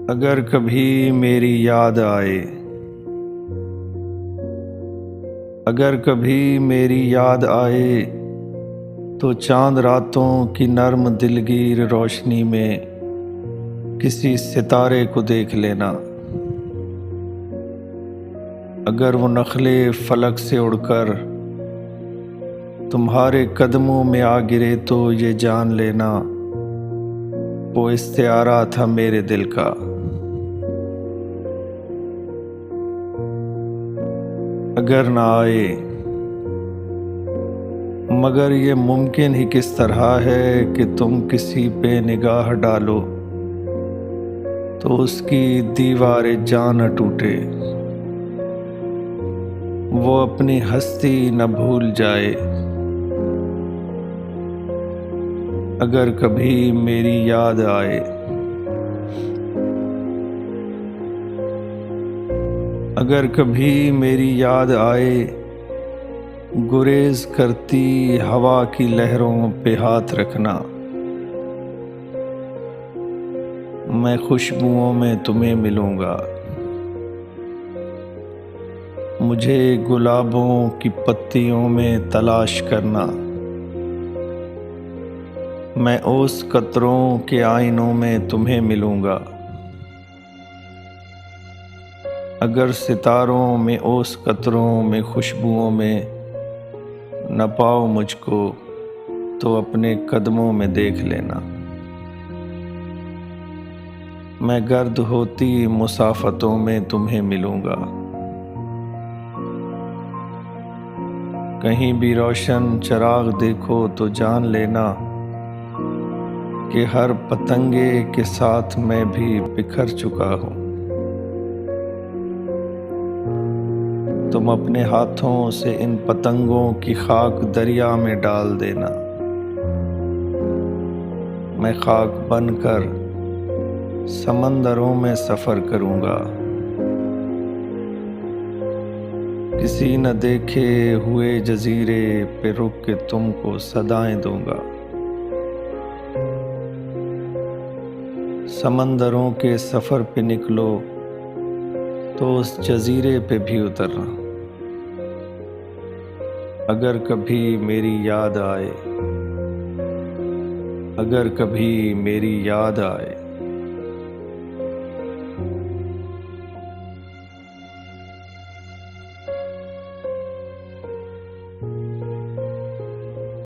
अगर कभी मेरी याद आए, अगर कभी मेरी याद आए तो चांद रातों की नर्म दिलगीर रोशनी में किसी सितारे को देख लेना। अगर वो नखले फलक से उड़कर तुम्हारे कदमों में आ गिरे तो ये जान लेना वो इस्तिआरा था मेरे दिल का। अगर ना आए, मगर ये मुमकिन ही किस तरह है कि तुम किसी पे निगाह डालो तो उसकी दीवारें जान न टूटे, वो अपनी हस्ती न भूल जाए। अगर कभी मेरी याद आए, अगर कभी मेरी याद आए, गुरेज करती हवा की लहरों पे हाथ रखना। मैं खुशबुओं में तुम्हें मिलूंगा, मुझे गुलाबों की पत्तियों में तलाश करना। मैं ओस कतरों के आईनों में तुम्हें मिलूंगा। अगर सितारों में ओस कतरों में खुशबुओं में न पाओ मुझको तो अपने कदमों में देख लेना। मैं गर्द होती मुसाफतों में तुम्हें मिलूंगा। कहीं भी रोशन चिराग देखो तो जान लेना कि हर पतंगे के साथ मैं भी बिखर चुका हूँ। तुम अपने हाथों से इन पतंगों की खाक दरिया में डाल देना। मैं खाक बनकर समंदरों में सफ़र करूँगा, किसी न देखे हुए जजीरे पे रुक के तुमको सदाएं दूंगा। समंदरों के सफ़र पे निकलो तो उस जजीरे पे भी उतरना। अगर कभी मेरी याद आए, अगर कभी मेरी याद आए।